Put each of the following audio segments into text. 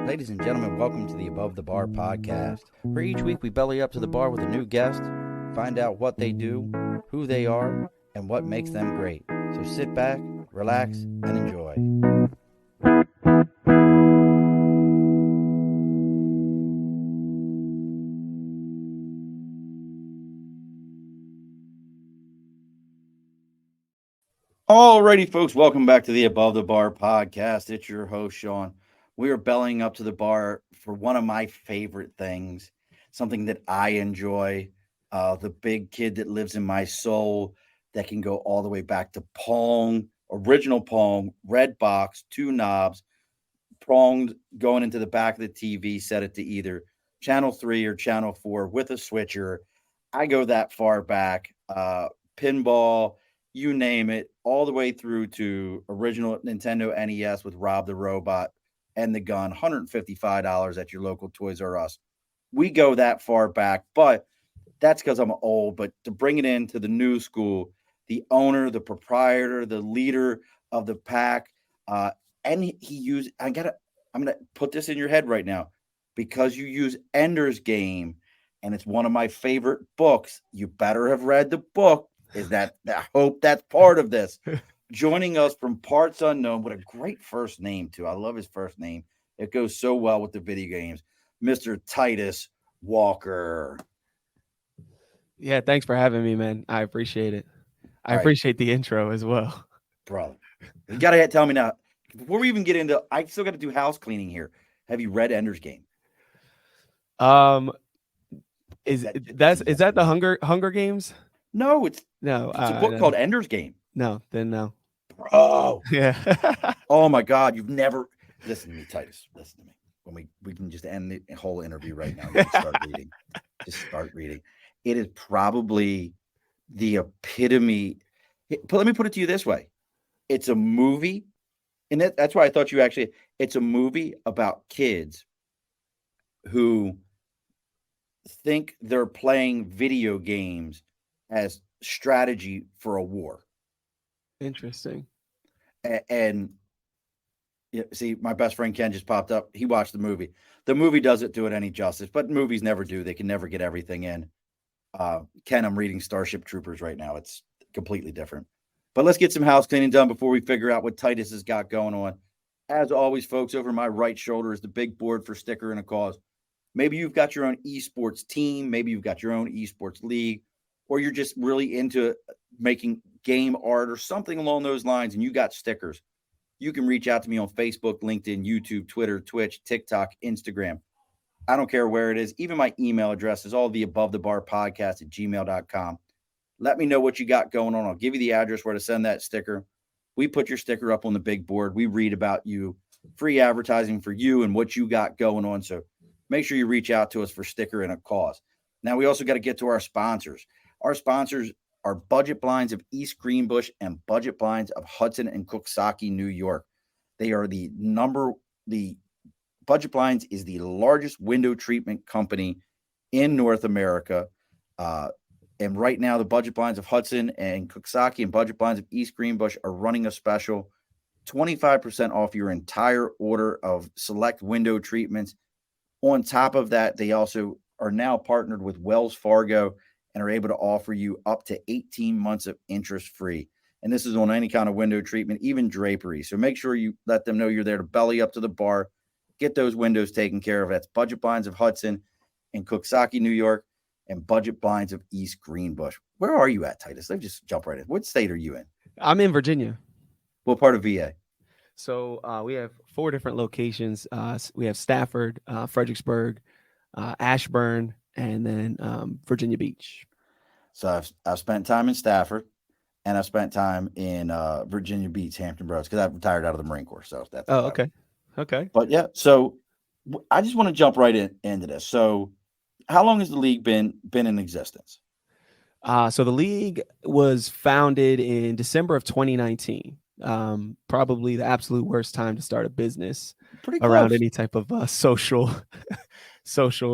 Ladies and gentlemen, welcome to the Above the Bar podcast, where each week we belly up to the bar with a new guest, find out what they do, who they are, and what makes them great. So sit back, relax, and enjoy. Alrighty, folks, welcome back to the Above the Bar podcast. It's your host, Sean. We are bellying up to the bar for one of my favorite things, something that I enjoy, the big kid that lives in my soul that can go all the way back to Pong, original Pong, red box, two knobs, pronged going into the back of the TV, set it to either channel 3 or channel 4 with a switcher. I go that far back, pinball, you name it, all the way through to original Nintendo NES with Rob the Robot and the gun, $155 at your local Toys R Us. We go that far back, but that's because I'm old. But to bring it into the new school, the owner, the proprietor, the leader of the pack, and he used, I'm going to put this in your head right now, because you use Ender's Game, and it's one of my favorite books. You better have read the book. I hope that's part of this. Joining us from parts unknown, what a great first name too. I love his first name. It goes so well with the video games. Mr. Titus Walker. Yeah, thanks for having me, man. I appreciate it. I appreciate the intro as well. Brother, you got to tell me now, before we even get into, I still got to do house cleaning here. Have you read Ender's Game? Is that the Hunger Games? No, it's a book called Ender's Game. No, then no. Bro. Yeah. Oh my God. You've never listen to me, Titus. Listen to me. When we can just end the whole interview right now. You can start reading. Just start reading. It is probably the epitome. But let me put it to you this way. It's a movie. And that's why I thought it's a movie about kids who think they're playing video games as strategy for a war. Interesting. And see, my best friend Ken just popped up. He watched the movie. The movie doesn't do it any justice, but movies never do. They can never get everything in. Ken, I'm reading Starship Troopers right now. It's completely different. But let's get some house cleaning done before we figure out what Titus has got going on. As always, folks, over my right shoulder is the big board for Sticker and a Cause. Maybe you've got your own esports team. Maybe you've got your own esports league, or you're just really into making game art or something along those lines, and you got stickers. You can reach out to me on Facebook, LinkedIn, YouTube, Twitter, Twitch, TikTok, Instagram. I don't care where it is. Even my email address is all the above the bar podcast at gmail.com. Let me know what you got going on. I'll give you the address where to send that sticker. We put your sticker up on the big board. We read about you, free advertising for you and what you got going on. So make sure you reach out to us for Sticker and a Cause. Now, we also got to get to our sponsors. Our sponsors are Budget Blinds of East Greenbush and Budget Blinds of Hudson and Coxsackie, New York. They are the Budget Blinds is the largest window treatment company in North America. And right now, the Budget Blinds of Hudson and Coxsackie and Budget Blinds of East Greenbush are running a special, 25% off your entire order of select window treatments. On top of that, they also are now partnered with Wells Fargo and are able to offer you up to 18 months of interest-free. And this is on any kind of window treatment, even drapery. So make sure you let them know you're there to belly up to the bar, get those windows taken care of. That's Budget Blinds of Hudson in Coxsackie, New York, and Budget Blinds of East Greenbush. Where are you at, Titus? Let's just jump right in. What state are you in? I'm in Virginia. What part of VA? So we have 4 different locations. We have Stafford, Fredericksburg, Ashburn, and then Virginia Beach. So I've spent time in Stafford, and I've spent time in Virginia Beach, Hampton Roads, because I've retired out of the Marine Corps. So that's okay. But yeah, so I just want to jump right into this. So, how long has the league been in existence? So the league was founded in December of 2019. Probably the absolute worst time to start a business around any type of social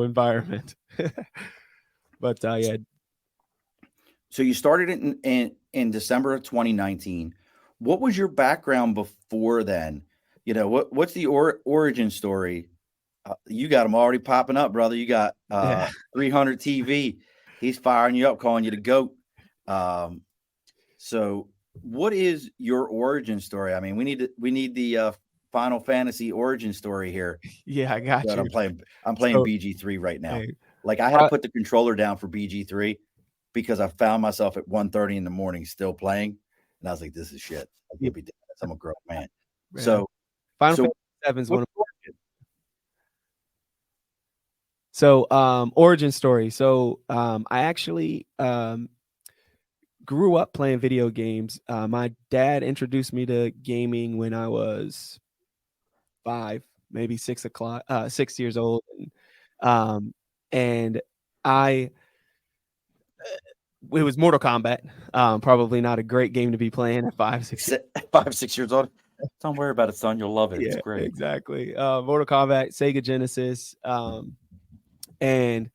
environment. But yeah. So you started in December of 2019. What was your background before then? You know, what's the origin story You got him already popping up, brother. You got Yeah. 300 TV. He's firing you up, calling you the GOAT. So what is your origin story? I mean, we need the Final Fantasy origin story here. Yeah, I got But you. I'm playing So, BG3 right now. hey, Like I had to put the controller down for BG3 because I found myself at 1:30 in the morning still playing, and I was like, "This is shit. I yeah, can't be doing this. I'm a grown man." yeah. So, Final so Fantasy VII is what? one of so origin story. So I actually grew up playing video games. My dad introduced me to gaming when I was 5, maybe 6 years old, and I it was Mortal Kombat. Probably not a great game to be playing at 5, 6 years. 5, 6 years old. Don't worry about it, son. You'll love it. It's Yeah, great. exactly. Mortal Kombat, Sega Genesis, and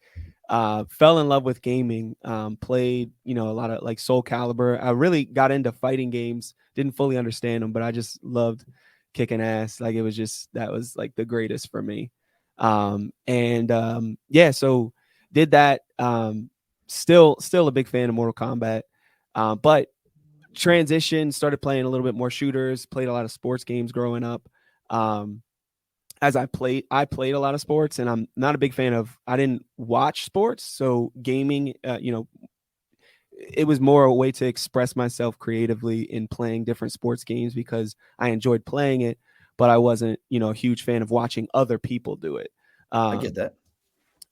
fell in love with gaming. Played, a lot of like Soul Calibur. I really got into fighting games. Didn't fully understand them, but I just loved kicking ass. Like that was like the greatest for me. Yeah, so did that. Still a big fan of Mortal Kombat, but transition, started playing a little bit more shooters. Played a lot of sports games growing up. As I played a lot of sports, and I'm not a big fan of. I didn't watch sports, so gaming, it was more a way to express myself creatively in playing different sports games because I enjoyed playing it, but I wasn't, a huge fan of watching other people do it. I get that.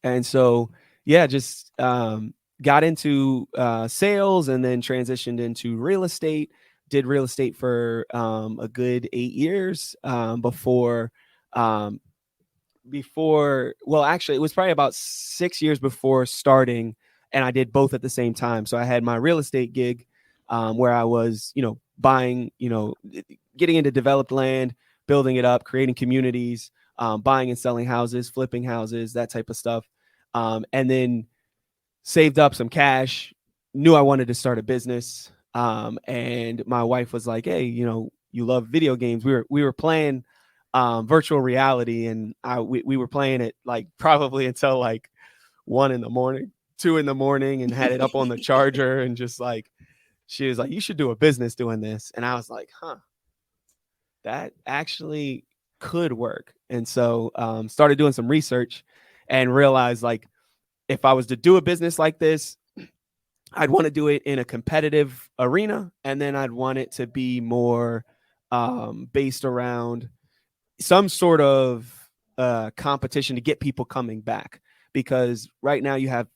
And so, yeah, just got into sales and then transitioned into real estate. Did real estate for a good 8 years um, well, actually, it was probably about 6 years before starting, and I did both at the same time. So I had my real estate gig where I was, buying, getting into developed land, building it up, creating communities, buying and selling houses, flipping houses, that type of stuff. And then saved up some cash, knew I wanted to start a business. And my wife was like, "Hey, you love video games." We were playing virtual reality, and we were playing it like probably until like 1 in the morning, 2 in the morning, and had it up on the charger, and just like she was like, "You should do a business doing this," and I was like, "Huh, that actually could work." And so started doing some research and realized like if I was to do a business like this, I'd want to do it in a competitive arena, and then I'd want it to be more based around some sort of competition to get people coming back. Because right now you have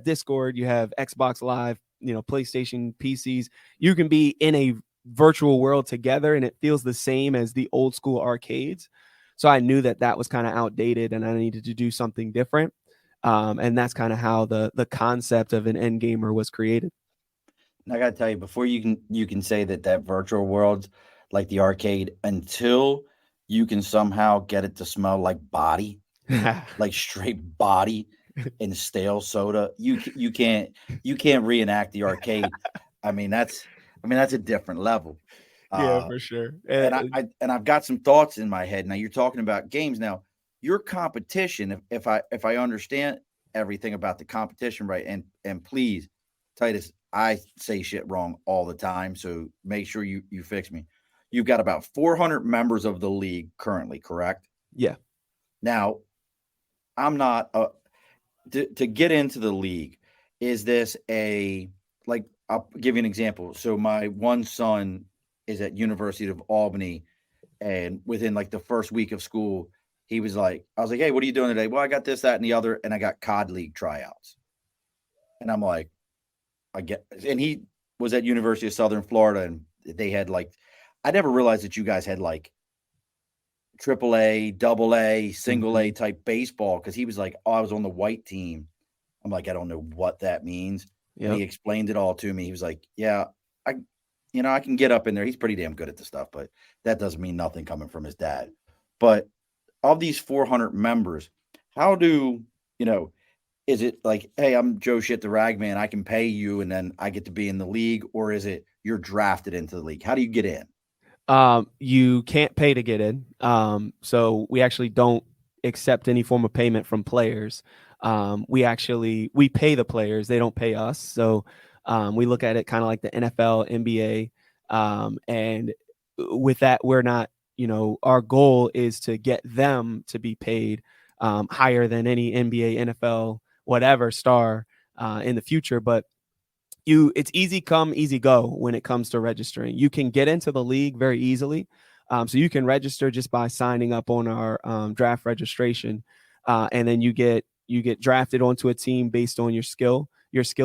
Discord, you have Xbox Live, PlayStation, PCs. You can be in a virtual world together, and it feels the same as the old school arcades. So I knew that was kind of outdated, and I needed to do something different. And that's kind of how the concept of an end gamer was created. And I got to tell you, before you can say that virtual world, like the arcade, until you can somehow get it to smell like body, like straight body and stale soda, you can't reenact the arcade. I mean that's a different level. Yeah, Uh, for sure. and I've got some thoughts in my head. Now you're talking about games. Now your competition, if I understand everything about the competition right, and please, Titus, I say shit wrong all the time, so make sure you fix me. You've got about 400 members of the league currently, correct? Yeah. Now I'm not to get into the league. Is this a like? I'll give you an example. So my one son is at University of Albany, and within like the first week of school, he was like, I was like, "Hey, what are you doing today?" Well, I got this, that, and the other, and I got COD League tryouts. And I'm like, I get, and he was at University of Southern Florida, and they had like, I never realized that you guys had like triple A, double A, single A Mhm. type baseball because he was like, "Oh, I was on the white team." I'm like, "I don't know what that means." And he Yep. explained it all to me. He was like, "Yeah, I, I can get up in there." He's pretty damn good at the stuff, but that doesn't mean nothing coming from his dad. But of these 400 members, how do, you know, is it like, "Hey, I'm Joe Shit the Rag Man. I can pay you and then I get to be in the league," or is it you're drafted into the league? How do you get in? You can't pay to get in. So we actually don't. accept any form of payment from players. We pay the players; they don't pay us. So we look at it kind of like the NFL, NBA, and with that, we're not. Our goal is to get them to be paid higher than any NBA, NFL, whatever star in the future. But it's easy come, easy go when it comes to registering. You can get into the league very easily. So you can register just by signing up on our draft registration, and then you get drafted onto a team based on your skill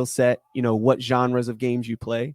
set. What genres of games you play.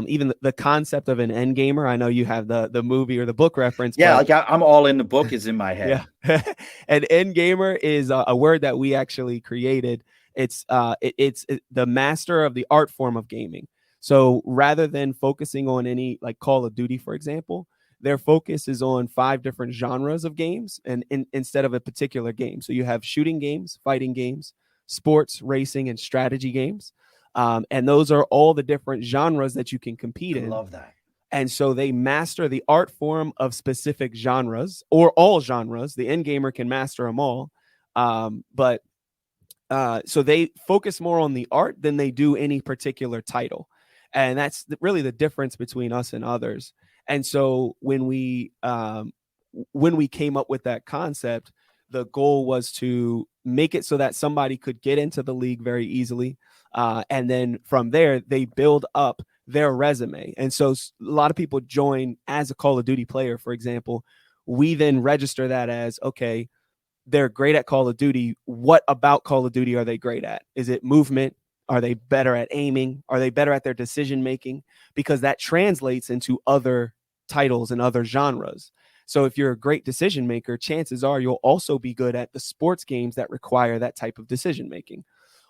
Even the concept of an end gamer. I know you have the movie or the book reference. Yeah, but like I'm all in. The book is in my head. yeah, an end gamer is a word that we actually created. It's the master of the art form of gaming. So rather than focusing on any like Call of Duty, for example, their focus is on 5 different genres of games, and instead of a particular game. So you have shooting games, fighting games, sports, racing, and strategy games. And those are all the different genres that you can compete I in. love that. And so they master the art form of specific genres or all genres. The end gamer can master them all. But so they focus more on the art than they do any particular title. And that's really the difference between us and others. And so when we came up with that concept, the goal was to make it so that somebody could get into the league very easily. And then from there, they build up their resume. And so a lot of people join as a Call of Duty player, for example. We then register that as, okay, they're great at Call of Duty. What about Call of Duty are they great at? Is it movement? Are they better at aiming? Are they better at their decision making? Because that translates into other titles and other genres. So if you're a great decision maker, chances are you'll also be good at the sports games that require that type of decision making,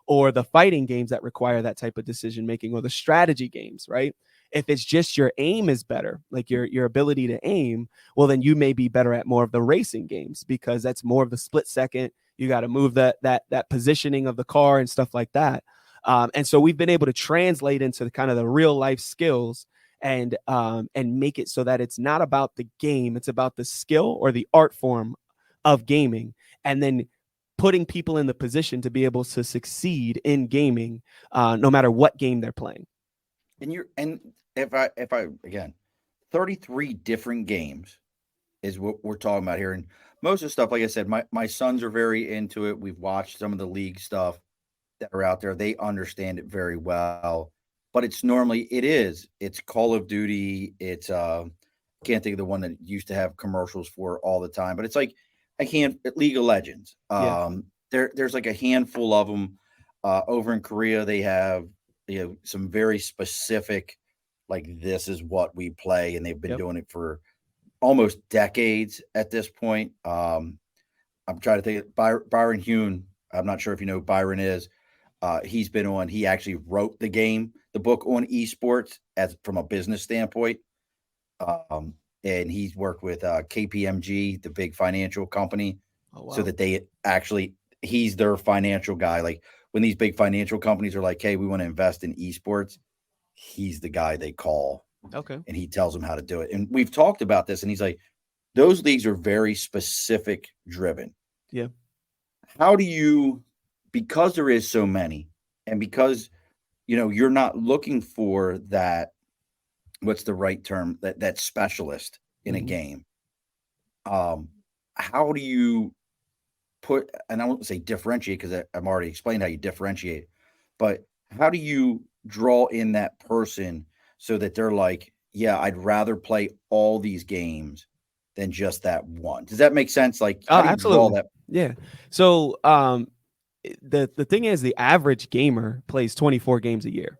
or the fighting games that require that type of decision making, or the strategy games, right? If it's just your aim is better, like your ability to aim, well, then you may be better at more of the racing games because that's more of the split second. You got to move that positioning of the car and stuff like that. And so we've been able to translate into kind of the real life skills and make it so that it's not about the game, it's about the skill or the art form of gaming, and then putting people in the position to be able to succeed in gaming, no matter what game they're playing. And if I again, 33 different games is what we're talking about here. And most of the stuff, like I said, my sons are very into it. We've watched some of the league stuff that are out there. They understand it very well. But it's Call of Duty. It's can't think of the one that used to have commercials for all the time, but it's like League of Legends. Yeah. There's like a handful of them. Over in Korea, they have some very specific, like this is what we play, and they've been Yep. doing it for almost decades at this point. I'm trying to think. Byron Hune. I'm not sure if you know who Byron is. He's been on. He actually wrote the book on esports as from a business standpoint. And he's worked with KPMG, the big financial company, Oh, wow. so that he's their financial guy. Like when these big financial companies are like, "Hey, we want to invest in esports," he's the guy they call. Okay. And he tells them how to do it. And we've talked about this, and he's like, those leagues are very specific driven. Yeah. How do you, because there is so many, and because you're not looking for that, what's the right term, that specialist in a game. How do you put, and I won't say differentiate because I'm already explained how you differentiate, but how do you draw in that person so that they're like, yeah, I'd rather play all these games than just that one? Does that make sense? Like, Oh, how do you draw absolutely. that? Yeah. So the thing is, the average gamer plays 24 games a year.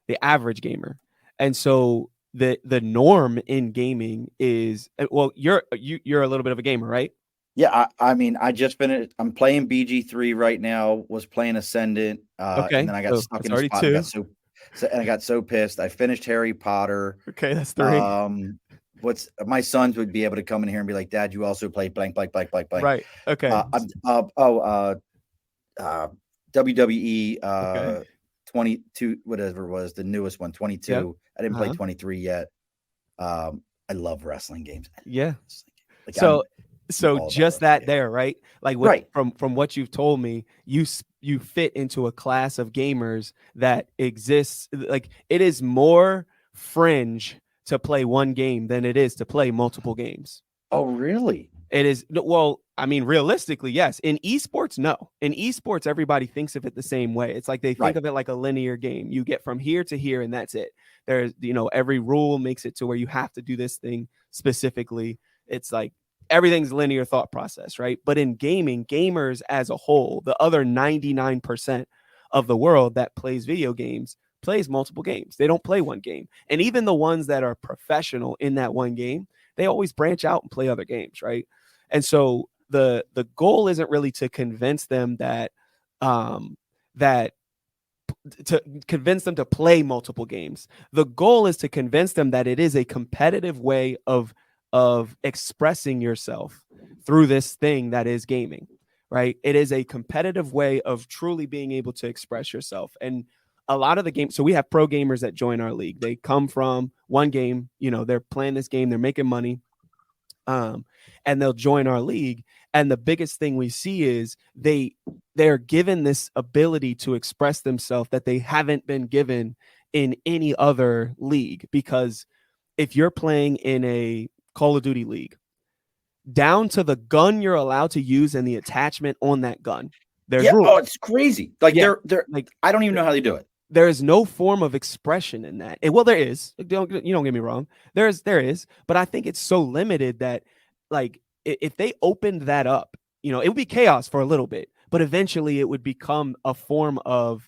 The average gamer. And so the norm in gaming is, well, you're a little bit of a gamer, right? Yeah, I mean, I just finished. I'm playing BG3 right now. Was playing Ascendant, and Okay. then I got So stuck that's in a already spot and two. got and I got so pissed. I finished Harry Potter. Okay, that's three. What's my sons would be able to come in here and be like, "Dad, you also play blank, blank, blank, blank, blank." Right. Okay. WWE Okay. 22, whatever it was, the newest one, 22. Yep. I didn't play Uh-huh. 23 yet. I love wrestling games. Yeah. Like So So all about just retro that gaming. there, right? Like what Right. from what you've told me, you fit into a class of gamers that exists. Like it is more fringe to play one game than it is to play multiple games. Oh, really? It is well, I mean, realistically, yes. In esports, no. In esports, everybody thinks of it the same way. It's like they think Right. of it like a linear game. You get from here to here, and that's it. There's, every rule makes it to where you have to do this thing specifically. It's like everything's linear thought process, right? But in gaming, gamers as a whole, the other 99% of the world that plays video games plays multiple games. They don't play one game. And even the ones that are professional in that one game, they always branch out and play other games, right? And so the goal isn't really to convince them that to convince them to play multiple games. The goal is to convince them that it is a competitive way of expressing yourself through this thing that is gaming, right? It is a competitive way of truly being able to express yourself. And a lot of the games, so we have pro gamers that join our league. They come from one game, they're playing this game, they're making money, and they'll join our league. And the biggest thing we see is they're given this ability to express themselves that they haven't been given in any other league. Because if you're playing in a Call of Duty league, down to the gun you're allowed to use and the attachment on that gun, there's rules. Oh, it's crazy. Like they're like, I don't even know how they do it. There is no form of expression in that. Well, there is. Don't get me wrong. There is, but I think it's so limited that, like, if they opened that up, it would be chaos for a little bit, but eventually it would become a form of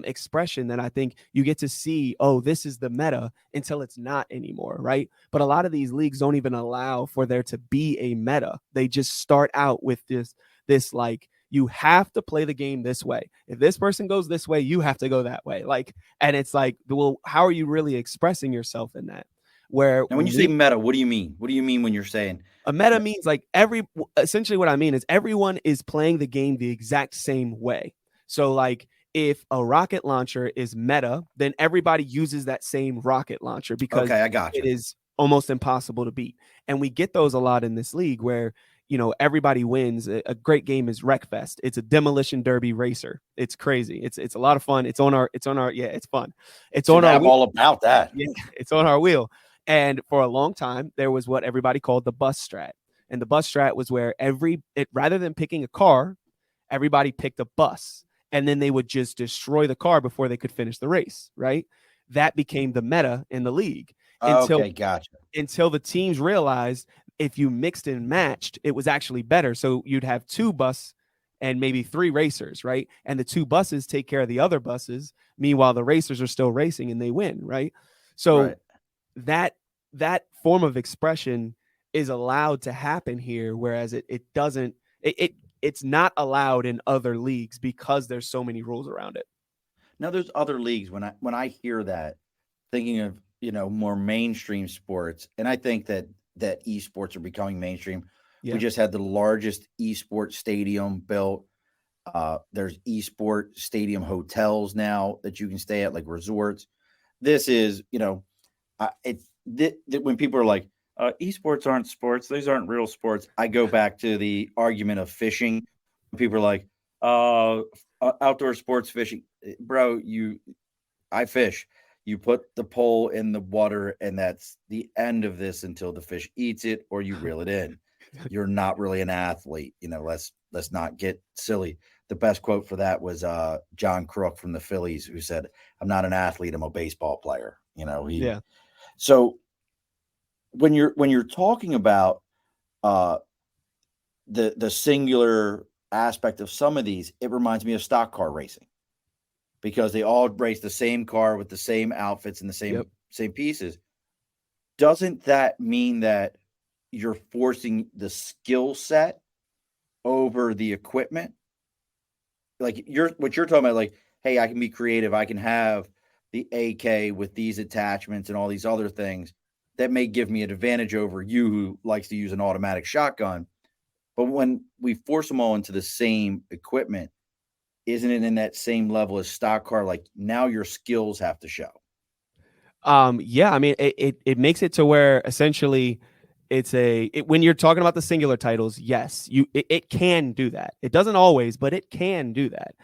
expression that I think you get to see. Oh, this is the meta until it's not anymore, right? But a lot of these leagues don't even allow for there to be a meta. They just start out with this like, you have to play the game this way. If this person goes this way, you have to go that way. Like, and it's like, well, how are you really expressing yourself in that? Where Now, when you say meta, what do you mean? What do you mean when you're saying a meta means like essentially what I mean is everyone is playing the game the exact same way. So like if a rocket launcher is meta, then everybody uses that same rocket launcher because I got you. It is almost impossible to beat. And we get those a lot in this league where everybody wins. A great game is Wreckfest. It's a demolition derby racer. It's crazy. It's a lot of fun. It's on our yeah, it's fun. It's on our wheel. All about that. Yeah, it's on our wheel. And for a long time, there was what everybody called the bus strat. And the bus strat was where rather than picking a car, everybody picked a bus. And then they would just destroy the car before they could finish the race, right? That became the meta in the league. Gotcha. Until the teams realized if you mixed and matched, it was actually better. So you'd have two bus and maybe three racers, right? And the two buses take care of the other buses. Meanwhile, the racers are still racing and they win, right? So that form of expression is allowed to happen here, whereas it doesn't. It's not allowed in other leagues because there's so many rules around it. Now, there's other leagues when I hear that, thinking of more mainstream sports, and I think that esports are becoming mainstream. Yeah. We just had the largest esports stadium built. There's esports stadium hotels now that you can stay at, like resorts. This is, when people are like, esports aren't sports, these aren't real sports. I go back to the argument of fishing. People are like, outdoor sports fishing, bro. I fish. You put the pole in the water, and that's the end of this until the fish eats it or you reel it in. You're not really an athlete. Let's not get silly. The best quote for that was John Crook from the Phillies, who said, "I'm not an athlete. I'm a baseball player." Yeah. So when you're talking about the singular aspect of some of these, it reminds me of stock car racing. Because they all race the same car with the same outfits and the same pieces. Doesn't that mean that you're forcing the skill set over the equipment? Like what you're talking about, like, hey, I can be creative. I can have the AK with these attachments and all these other things that may give me an advantage over you who likes to use an automatic shotgun. But when we force them all into the same equipment, isn't it in that same level as stock car? Like, now your skills have to show. Yeah, I mean, it makes it to where essentially when you're talking about the singular titles, yes, it can do that. It doesn't always, but it can do that.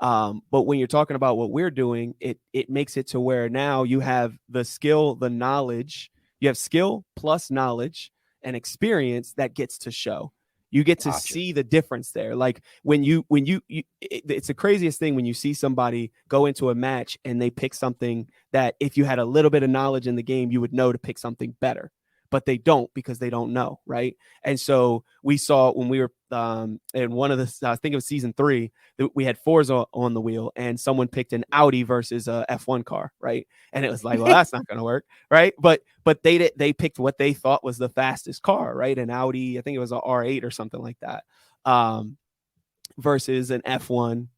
But when you're talking about what we're doing, it makes it to where now you have the skill, the knowledge, you have skill plus knowledge and experience that gets to show. You get to see the difference there. Like it's the craziest thing when you see somebody go into a match and they pick something that if you had a little bit of knowledge in the game, you would know to pick something better. But they don't because they don't know, right? And so we saw when we were in one of the, I think it was season 3, we had Forza on the wheel, and someone picked an Audi versus a F1 car, right? And it was like, well, that's not going to work, right? But they picked what they thought was the fastest car, right? An Audi, I think it was a R8 or something like that, versus an F1.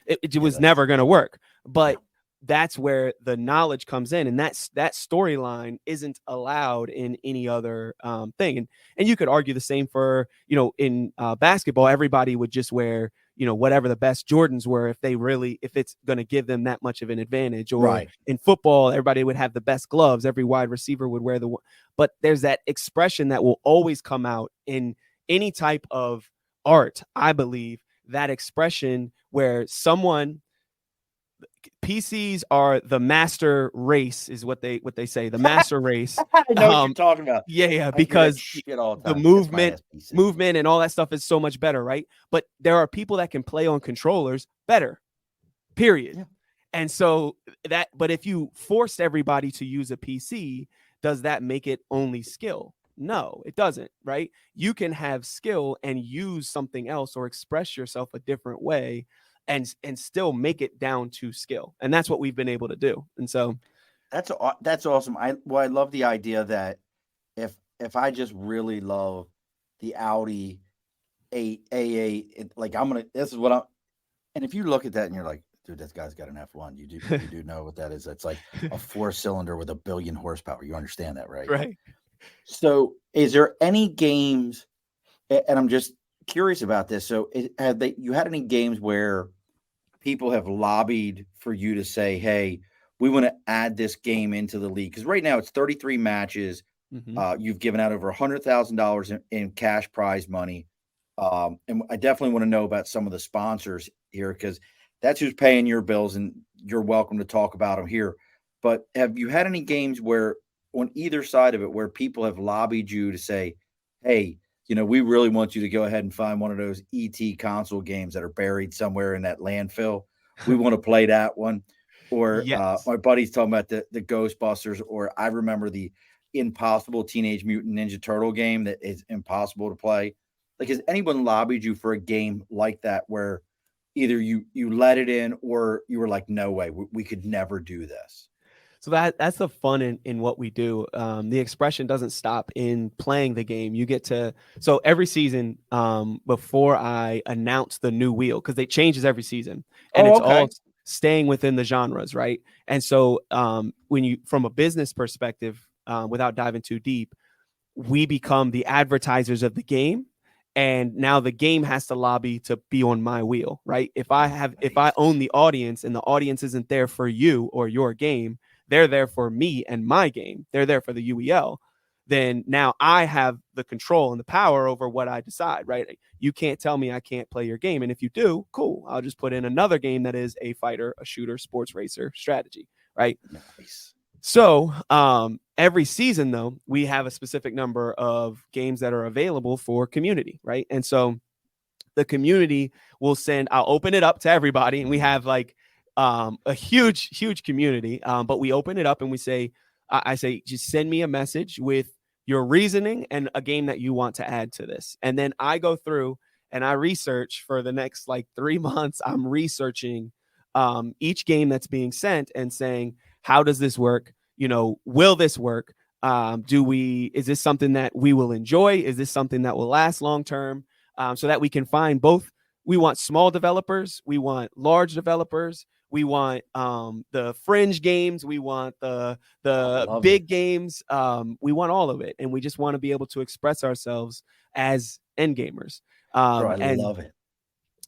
It was never going to work, but that's where the knowledge comes in, and that storyline isn't allowed in any other thing. And you could argue the same for in basketball. Everybody would just wear whatever the best Jordans were if it's going to give them that much of an advantage. Or in football, everybody would have the best gloves. Every wide receiver would wear but there's that expression that will always come out in any type of art. I believe that expression where PCs are the master race, is what they say, the master race. I know what you're talking about. Yeah, because the movement and all that stuff is so much better, right? But there are people that can play on controllers better, period. Yeah. And so but if you forced everybody to use a PC, does that make it only skill? No, it doesn't, right? You can have skill and use something else or express yourself a different way and still make it down to skill. And that's what we've been able to do. And so that's awesome. I love the idea that if I just really love the Audi A8, like this is what I'm, and if you look at that and you're like, dude, this guy's got an F1. You do know what that is. That's like a 4-cylinder with 1 billion horsepower. You understand that, right? Right. So is there any games, and I'm just curious about this. So you had any games where people have lobbied for you to say, hey, we want to add this game into the league? Because right now it's 33 matches. Mm-hmm. You've given out over $100,000 in cash prize money. And I definitely want to know about some of the sponsors here, because that's who's paying your bills, and you're welcome to talk about them here. But have you had any games where on either side of it where people have lobbied you to say, hey, we really want you to go ahead and find one of those ET console games that are buried somewhere in that landfill. We want to play that one. Or yes. My buddy's talking about the Ghostbusters, or I remember the Impossible Teenage Mutant Ninja Turtle game that is impossible to play. Like, has anyone lobbied you for a game like that where either you let it in or you were like, no way, we could never do this? So that's the fun in what we do. The expression doesn't stop in playing the game. You get to, so every season, before I announce the new wheel, because it changes every season, and it's all staying within the genres, right? And so when you, from a business perspective, without diving too deep, we become the advertisers of the game. And now the game has to lobby to be on my wheel, right? If I own the audience and the audience isn't there for you or your game, they're there for me and my game. They're there for the UEL. Then now I have the control and the power over what I decide, right? You can't tell me I can't play your game. And if you do, cool. I'll just put in another game that is a fighter, a shooter, sports racer strategy, right? Nice. So every season, though, we have a specific number of games that are available for community, right? And so the community will I'll open it up to everybody, and we have like a huge community, but we open it up and we say, I say, just send me a message with your reasoning and a game that you want to add to this. And then I go through and I research for the next like 3 months. I'm researching each game that's being sent and saying, how does this work? Will this work? Is this something that we will enjoy? Is this something that will last long term? So that we can find both. We want small developers. We want large developers. We want the fringe games. We want the big games. We want all of it. And we just want to be able to express ourselves as Endgamers. Bro, I love it.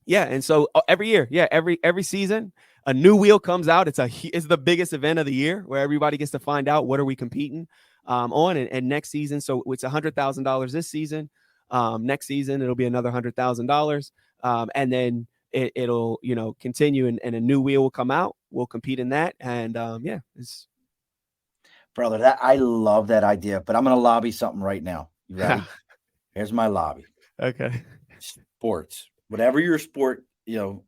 Yeah. And so every year, every season, a new wheel comes out. It's the biggest event of the year where everybody gets to find out what are we competing. on, and next season, so it's $100,000 this season. Next season it'll be another $100,000, and then it'll continue, and a new wheel will come out. We'll compete in that, and yeah, it's Brother, that I love that idea, but I'm gonna lobby something right now. You ready? Here's my lobby. okay. Sports. Whatever your sport,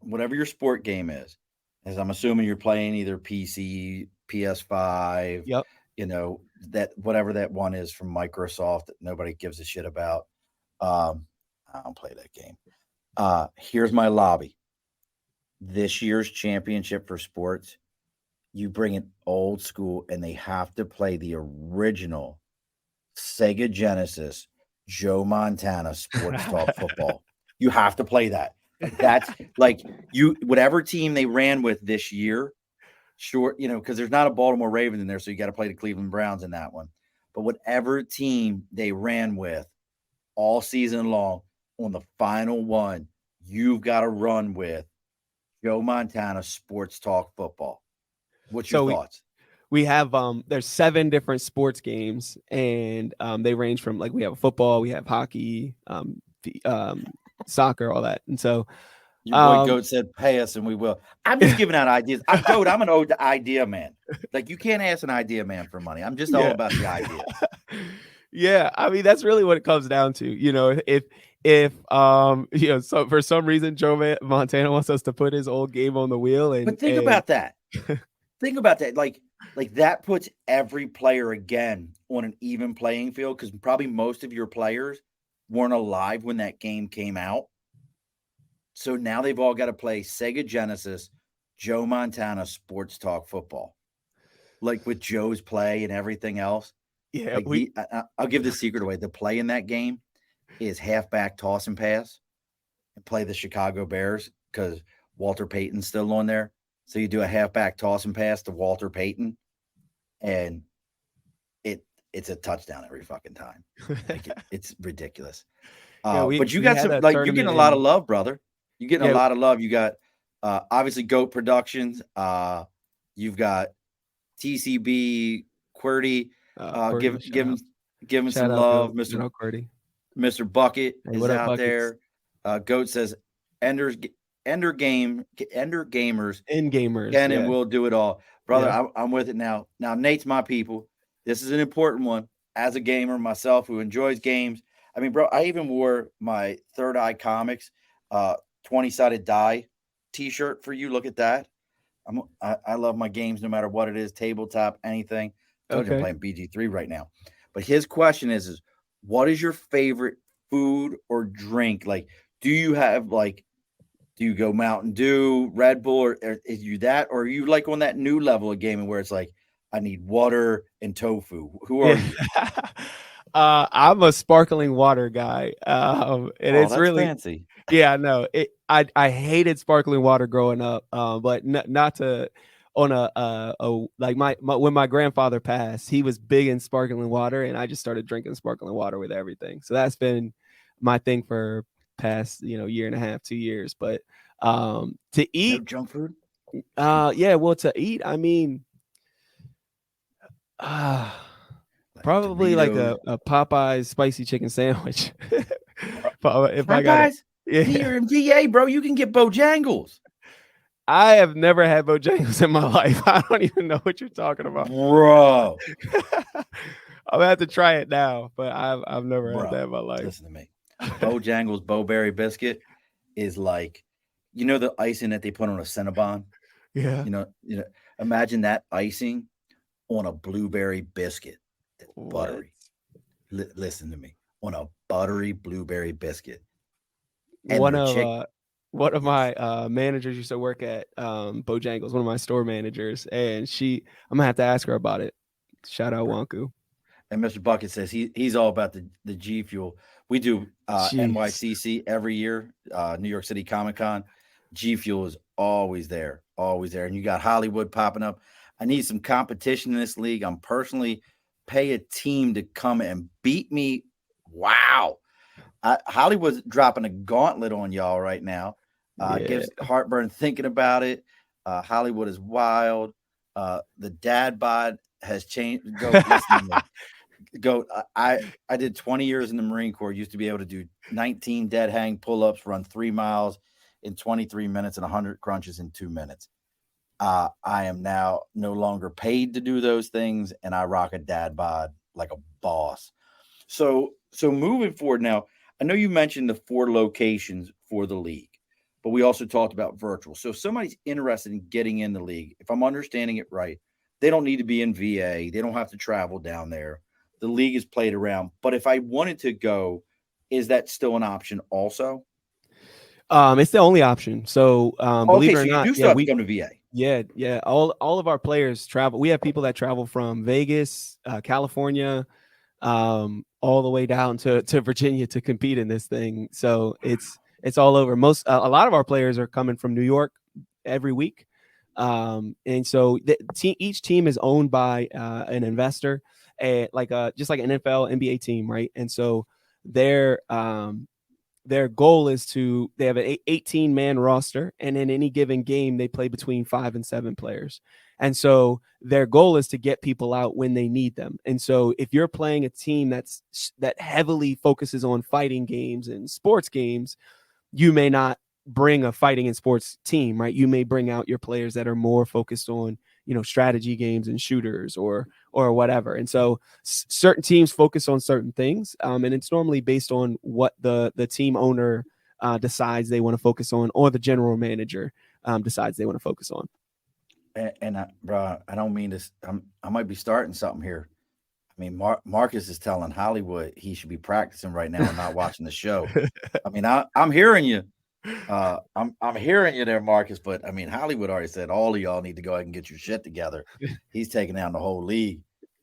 whatever your sport game is, as I'm assuming you're playing either PC, PS5, Yep. that whatever that one is from Microsoft that nobody gives a shit about. I don't play that game. Here's my lobby. This year's championship for sports, you bring it old school, and they have to play the original Sega Genesis Joe Montana Sports Talk Football. You have to play that. Like, that's like whatever team they ran with this year. Sure, because there's not a Baltimore Ravens in there, so you got to play the Cleveland Browns in that one. But whatever team they ran with all season long, on the final one, you've got to run with Joe Montana Sports Talk Football. What's your thoughts? We have there's 7 different sports games, and they range from, like, we have football, we have hockey, soccer, all that. And so your boy Goat said, "Pay us and we will." I'm just giving out ideas. I'm an old idea man. Like, you can't ask an idea man for money. I'm just all about the idea. Yeah, I mean, that's really what it comes down to. If so for some reason Joe Montana wants us to put his old game on the wheel, but think about that. Think about that. Like that puts every player again on an even playing field, because probably most of your players weren't alive when that game came out. So now they've all got to play Sega Genesis, Joe Montana Sports Talk Football, like with Joe's play and everything else. Yeah, like I'll give the secret away. The play in that game is halfback toss and pass, and play the Chicago Bears, because Walter Payton's still on there. So you do a halfback toss and pass to Walter Payton, and it's a touchdown every fucking time. Like it's ridiculous. But you got some, like, you're getting a lot of love, brother. You're getting a lot of love. You got obviously Goat Productions. You've got TCB QWERTY. Give him some love, Mr. Bucket is out there. Goat says Endgamers, and we'll do it all, brother. Yeah. I'm with it now. Now, Nate's my people. This is an important one. As a gamer myself who enjoys games, I mean, bro, I even wore my Third Eye Comics 20-sided die T-shirt for you. Look at that. I love my games no matter what it is, tabletop, anything. I'm playing BG3 right now. But his question is what is your favorite food or drink? Like, do you go Mountain Dew, Red Bull, or is you that? Or are you like on that new level of gaming where it's like, I need water and tofu? Who are you? I'm a sparkling water guy. And it's really fancy. Yeah, no, I hated sparkling water growing up. But not to on a like my when my grandfather passed, he was big in sparkling water, and I just started drinking sparkling water with everything. So that's been my thing for past year and a half, 2 years. But to eat, no junk food. Yeah, well, to eat, I mean, probably like a Popeyes spicy chicken sandwich. If I got here in VA, bro, you can get Bojangles. I have never had Bojangles in my life. I don't even know what you're talking about, bro. I'm gonna have to try it now, but I've never had that in my life. Listen to me. Bojangles Bowberry biscuit is like, the icing that they put on a Cinnabon. Yeah. Imagine that icing on a blueberry biscuit. That's buttery. Listen to me. On a buttery blueberry biscuit. And one of my managers used to work at Bojangles, one of my store managers, and I'm gonna have to ask her about it. Shout out Wanku. And Mr. Bucket says he's all about the G Fuel. We do NYCC every year, New York City Comic Con. G Fuel is always there. And you got Hollywood popping up. I need some competition in this league. I'm personally pay a team to come and beat me. Wow. Hollywood's dropping a gauntlet on y'all right now. Gives heartburn thinking about it. Hollywood is wild. The dad bod has changed. Go listen to me. Go. I did 20 years in the Marine Corps. Used to be able to do 19 dead hang pull-ups, run 3 miles in 23 minutes, and 100 crunches in 2 minutes. I am now no longer paid to do those things, and I rock a dad bod like a boss. So moving forward now, I know you mentioned the 4 locations for the league, but we also talked about virtual. So if somebody's interested in getting in the league, if I'm understanding it right, they don't need to be in VA. They don't have to travel down there. The league is played around. But if I wanted to go, is that still an option also? It's the only option. So believe Okay, it or so you not, do still have to come to VA. yeah. All of our players travel. We have people that travel from Vegas, California, all the way down to Virginia to compete in this thing. So it's all over. A lot of our players are coming from New York every week. And so each team is owned by an investor, just like an NFL, NBA team, right? And so their goal is they have an 18-man roster, and in any given game they play between 5 and 7 players. And so their goal is to get people out when they need them. And so if you're playing a team that heavily focuses on fighting games and sports games, you may not bring a fighting and sports team, right? You may bring out your players that are more focused on, strategy games and shooters or whatever. And so certain teams focus on certain things, and it's normally based on what the team owner decides they want to focus on, or the general manager decides they want to focus on. And bro, I don't mean this. I might be starting something here. I mean, Marcus is telling Hollywood he should be practicing right now and not watching the show. I mean, I'm hearing you. I'm hearing you there, Marcus. But I mean, Hollywood already said all of y'all need to go ahead and get your shit together. He's taking down the whole league.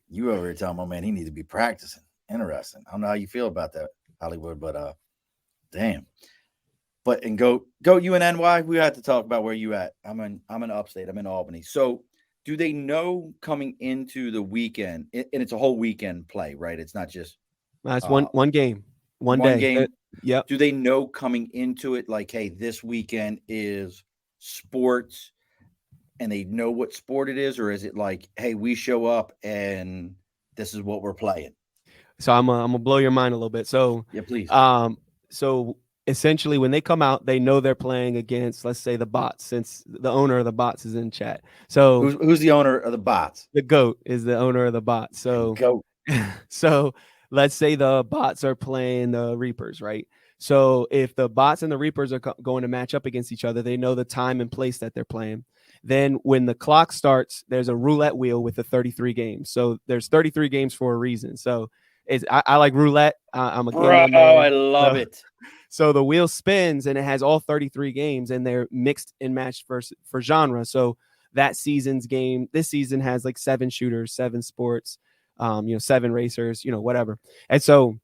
You over here telling my man he needs to be practicing. Interesting. I don't know how you feel about that, Hollywood, but damn. But and go you in NY. We have to talk about where you at. I'm in upstate. I'm in Albany. So do they know coming into the weekend, and it's a whole weekend play, right? It's not just That's one game, one one day. game. Yep. Do they know coming into it, like, hey, this weekend is sports, and they know what sport it is, or is it like, hey, we show up and this is what we're playing? So I'm gonna blow your mind a little bit. So Yeah, please. So essentially, when they come out, they know they're playing against, let's say, the bots, since the owner of the bots is in chat. So Who's the owner of the bots? the GOAT is the owner of the bot. So Go. so let's say the bots are playing the Reapers, right? So if the bots and the Reapers are going to match up against each other, they know the time and place that they're playing. Then when the clock starts, there's a roulette wheel with the 33 games. So there's 33 games for a reason. So I like roulette. I'm a gambling man. I love it. So the wheel spins and it has all 33 games, and they're mixed and matched for genre. So that season's game, this season has like 7 shooters, 7 sports, 7 racers, whatever. And so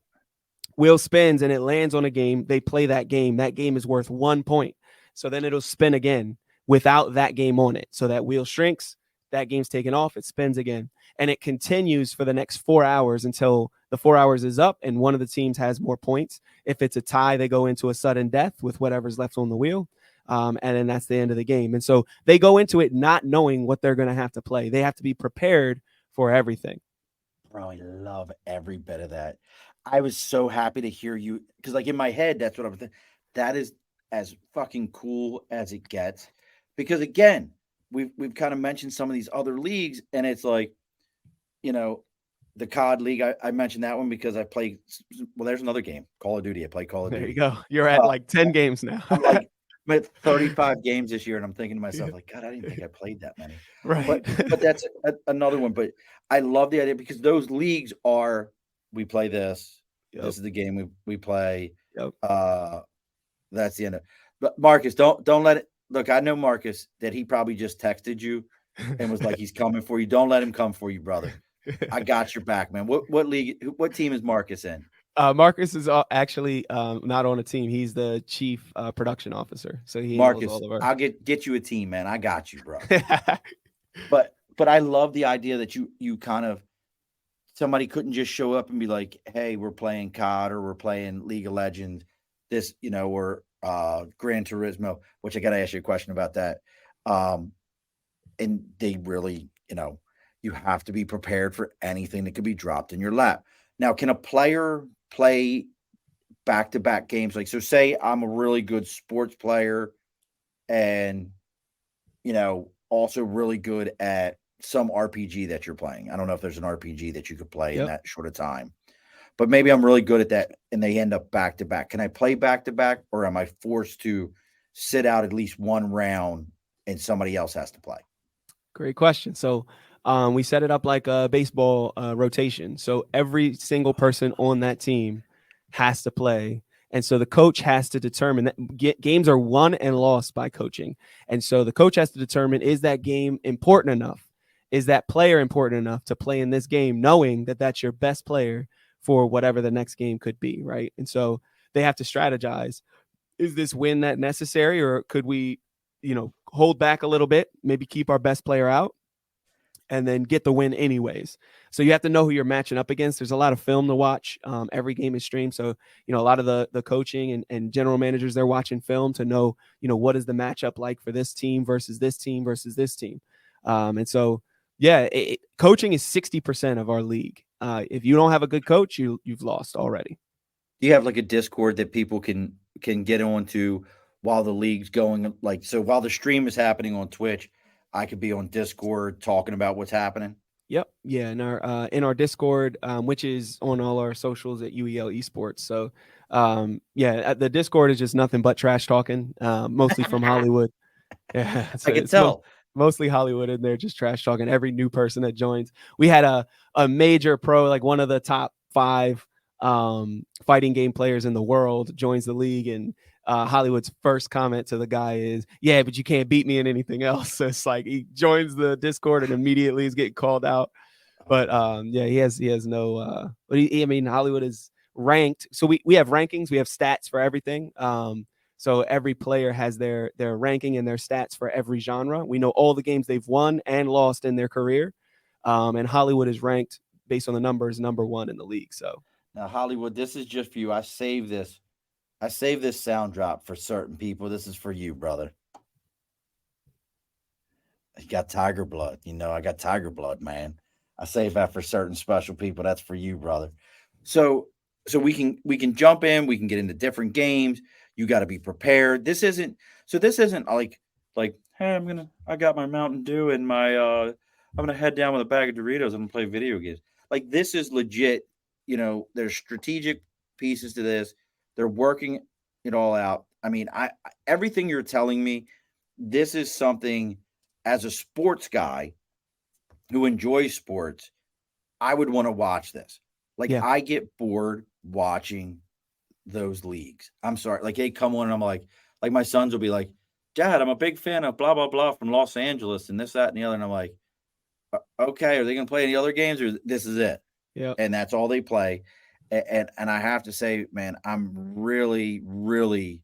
wheel spins and it lands on a game. They play that game. That game is worth 1 point. So then it'll spin again without that game on it. So that wheel shrinks, that game's taken off, it spins again. And it continues for the next 4 hours until the 4 hours is up and one of the teams has more points. If it's a tie, they go into a sudden death with whatever's left on the wheel. And then that's the end of the game. And so they go into it not knowing what they're going to have to play. They have to be prepared for everything. Bro, I love every bit of that. I was so happy to hear you, because like in my head, that's what I'm thinking. That is as fucking cool as it gets. Because again, we've kind of mentioned some of these other leagues, and it's like, the COD League. I mentioned that one because I play. Well, there's another game, Call of Duty. I play Call of Duty. There you go. You're at like 10 games now. I'm like, I'm at 35 games this year, and I'm thinking to myself, like, God, I didn't think I played that many. Right. But that's another one. But I love the idea, because those leagues are, we play this. Yep. This is the game we play. Yep. That's the end of it. But Marcus, don't let it. Look, I know Marcus, that he probably just texted you and was like, he's coming for you. Don't let him come for you, brother. I got your back, man. What league? What team is Marcus in? Marcus is actually not on a team. He's the chief production officer. So he Marcus, all of our... I'll get you a team, man. I got you, bro. but I love the idea that you kind of, somebody couldn't just show up and be like, hey, we're playing COD or we're playing League of Legends, this, or Gran Turismo, which I got to ask you a question about that. And they really, you have to be prepared for anything that could be dropped in your lap. Now, can a player play back-to-back games? Like, so say I'm a really good sports player and, also really good at some RPG that you're playing. I don't know if there's an RPG that you could play in Yep. that short of time, but maybe I'm really good at that and they end up back to back. Can I play back to back or am I forced to sit out at least one round and somebody else has to play? Great question. So we set it up like a baseball rotation. So every single person on that team has to play. And so the coach has to determine that games are won and lost by coaching. And so the coach has to determine, is that game important enough? Is that player important enough to play in this game, knowing that that's your best player for whatever the next game could be, right? And so they have to strategize. Is this win that necessary, or could we, hold back a little bit, maybe keep our best player out and then get the win anyways? So you have to know who you're matching up against. There's a lot of film to watch. Every game is streamed. So, a lot of the coaching and general managers, they're watching film to know, what is the matchup like for this team versus this team versus this team. And so, yeah, coaching is 60% of our league. If you don't have a good coach, you've lost already. Do you have like a Discord that people can get onto while the league's going? Like, so while the stream is happening on Twitch, I could be on Discord talking about what's happening. Yep. Yeah. In our Discord, which is on all our socials at UEL Esports. So the Discord is just nothing but trash talking, mostly from Hollywood. Yeah, I so could it's tell. mostly Hollywood in there, just trash talking every new person that joins. We had a major pro, like one of the top 5 fighting game players in the world, joins the league, and Hollywood's first comment to the guy is, "Yeah, but you can't beat me in anything else." So it's like he joins the Discord and immediately is getting called out. But yeah, he has no. But I mean, Hollywood is ranked. So we have rankings, we have stats for everything. So every player has their ranking and their stats for every genre. We know all the games they've won and lost in their career. And Hollywood is ranked based on the numbers number 1 in the league. So Now, Hollywood, this is just for you. I saved this. I saved this sound drop for certain people. This is for you, brother. You got tiger blood. I got tiger blood, man. I save that for certain special people. That's for you, brother. So so we can jump in, we can get into different games. You got to be prepared. This isn't like, hey, I got my Mountain Dew and my I'm gonna head down with a bag of Doritos and play video games. Like this is legit, there's strategic pieces to this. They're working it all out. I mean, everything you're telling me, this is something as a sports guy who enjoys sports, I would want to watch this. Like yeah, I get bored watching those leagues. I'm sorry. Like they come on and I'm like my sons will be like, Dad, I'm a big fan of blah blah blah from Los Angeles and this, that, and the other. And I'm like, okay, are they gonna play any other games or this is it? yeah, And that's all they play. And I have to say, man, I'm really, really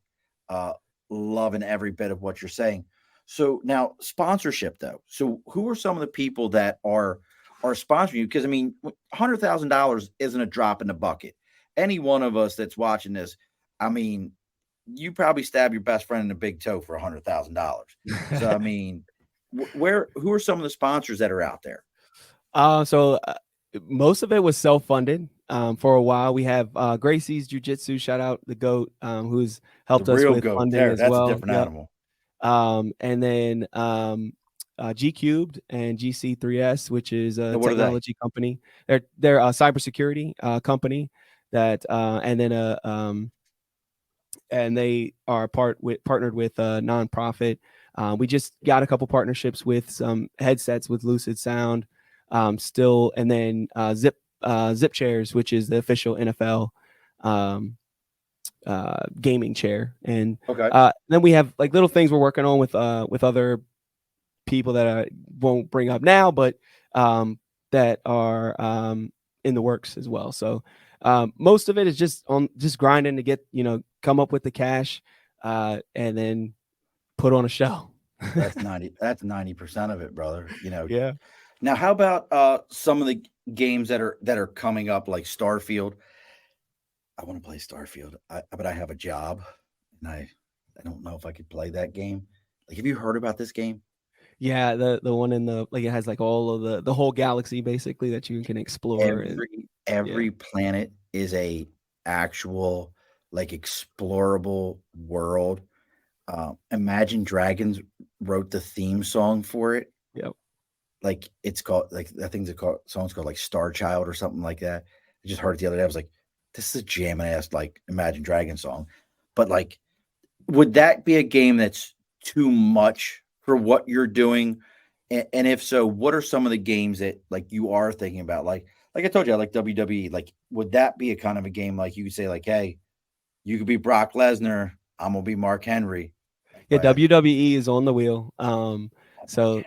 uh loving every bit of what you're saying. So now sponsorship though. So who are some of the people that are sponsoring you? Because I mean, $100,000 isn't a drop in the bucket. Any one of us that's watching this, I mean, you probably stab your best friend in the big toe for $100,000. So I mean, who are some of the sponsors that are out there? so most of it was self-funded. For a while, we have Gracie's Jiu-Jitsu, shout out the GOAT, who's The helped us real with goat funding there. as That's a well. different Yep. animal. And then G Cubed and GC3S, which is a Now, what are they? technology company. They're a cybersecurity company that, and they are partnered with a nonprofit. We just got a couple partnerships with some headsets with Lucid Sound, still, and then Zip Chairs, which is the official NFL um, gaming chair, and Okay. then we have like little things we're working on with other people that I won't bring up now, but that are in the works as well. So most of it is just grinding to get, come up with the cash, and then put on a show. That's 90% of it, brother. Yeah. Now how about some of the games that are coming up like Starfield? I want to play Starfield. But I have a job and I don't know if I could play that game. Like have you heard about this game? Yeah, the one in the like it has like all of the whole galaxy basically that you can explore. And yeah, Every planet is a actual like explorable world. Imagine Dragons wrote the theme song for it. yep. Like it's called like I think the song's called like Star Child or something like that. I just heard it the other day. I was like, this is a jamming ass like Imagine Dragons song. But like, would that be a game that's too much for what you're doing? And if so, what are some of the games that like you are thinking about? Like I told you, I like WWE. Like, would that be a kind of a game like you could say, like, hey, you could be Brock Lesnar, I'm gonna be Mark Henry. Like, Yeah, go ahead. WWE is on the wheel. Oh my So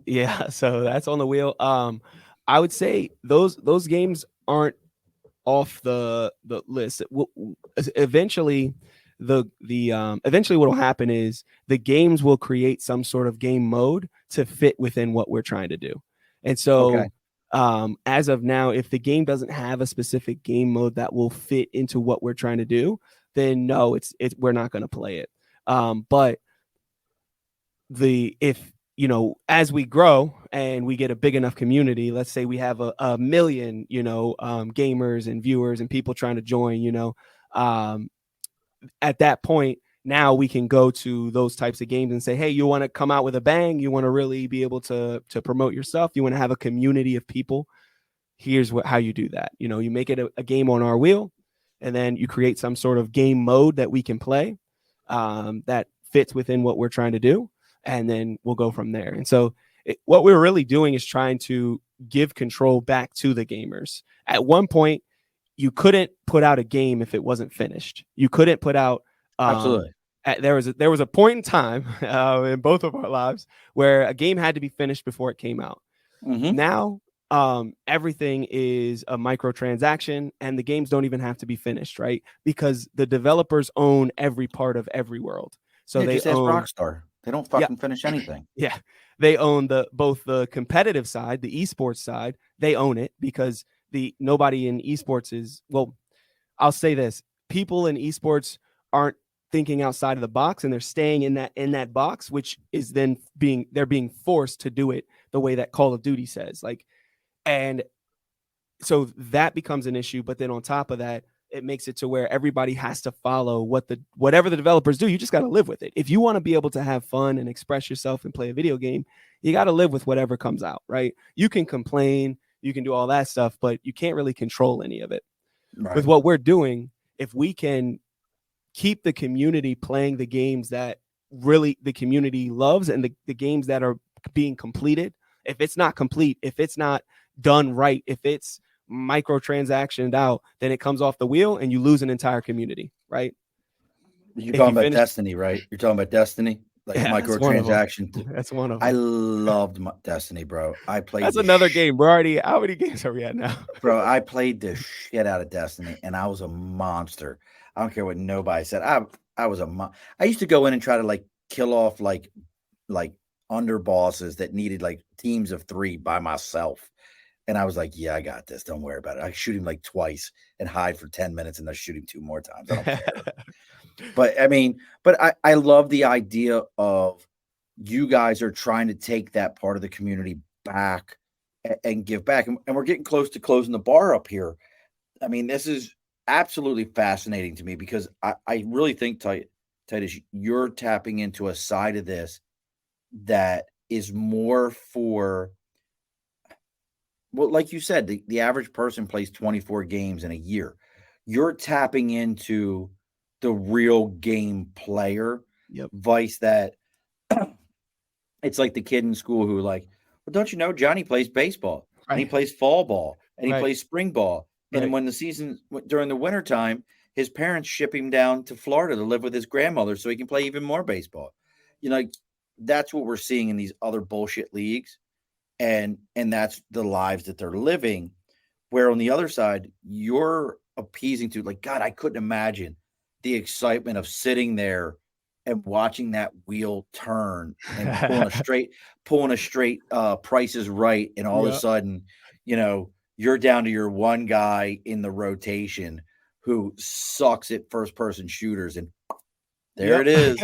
yeah, so that's on the wheel. I would say those games aren't off the list. Eventually, eventually what will happen is the games will create some sort of game mode to fit within what we're trying to do. And okay. so as of now, if the game doesn't have a specific game mode that will fit into what we're trying to do, then no, it's we're not going to play it. But the if as we grow and we get a big enough community, let's say we have a million gamers and viewers and people trying to join, um, at that point now we can go to those types of games and say, hey, you want to come out with a bang, you want to really be able to promote yourself, you want to have a community of people, here's how you do that. You make it a game on our wheel, and then you create some sort of game mode that we can play, that fits within what we're trying to do, and then we'll go from there. And so what we're really doing is trying to give control back to the gamers. At one point, you couldn't put out a game if it wasn't finished. You couldn't put out Absolutely. there was a point in time in both of our lives where a game had to be finished before it came out. Mm-hmm. Now everything is a microtransaction, and the games don't even have to be finished, right? Because the developers own every part of every world. So Yeah, they just ask own, Rockstar. They don't yeah, fucking finish anything. yeah, they own both the competitive side, the esports side. They own it because the nobody in esports is, well, I'll say this: people in esports aren't thinking outside of the box, and they're staying in that box, which is then they're being forced to do it the way that Call of Duty says. Like, and so that becomes an issue. But then on top of that, it makes it to where everybody has to follow whatever the developers do. You just got to live with it. If you want to be able to have fun and express yourself and play a video game, you got to live with whatever comes out, right? You can complain, you can do all that stuff, but you can't really control any of it. With Right. what we're doing, if we can keep the community playing the games that really the community loves, and the games that are being completed, if it's not complete, if it's not done right, if it's microtransactioned out, then it comes off the wheel and you lose an entire community, right? You're If talking you about finish, Destiny, right? You're talking about Destiny, like yeah, that's one of them. microtransaction. That's one of I them. loved Destiny, bro. I played That's the another game. We're already, how many games are we at now? bro. I played the shit out of Destiny, and I was a monster. I don't care what nobody said. I was I used to go in and try to like kill off like under bosses that needed like teams of 3 by myself. And I was like, yeah, I got this. Don't worry about it. I shoot him like twice and hide for 10 minutes and then shoot him 2 more times. I don't care. But I mean, but I love the idea of you guys are trying to take that part of the community back and give back. And we're getting close to closing the bar up here. I mean, this is absolutely fascinating to me because I really think, Titus, you're tapping into a side of this that is more for, well, like you said, the average person plays 24 games in a year. You're tapping into the real game player, Yep. vice that it's like the kid in school who like, well, don't you know Johnny plays baseball and he Right. plays fall ball and he Right. plays spring ball. And Right. when the season during the winter time, his parents ship him down to Florida to live with his grandmother so he can play even more baseball. Like that's what we're seeing in these other bullshit leagues. And that's the lives that they're living. Where on the other side, you're appeasing to like, God, I couldn't imagine the excitement of sitting there and watching that wheel turn and pulling a straight Price is Right, and all of a Yeah. sudden, you're down to your one guy in the rotation who sucks at first person shooters, and there Yep. it is,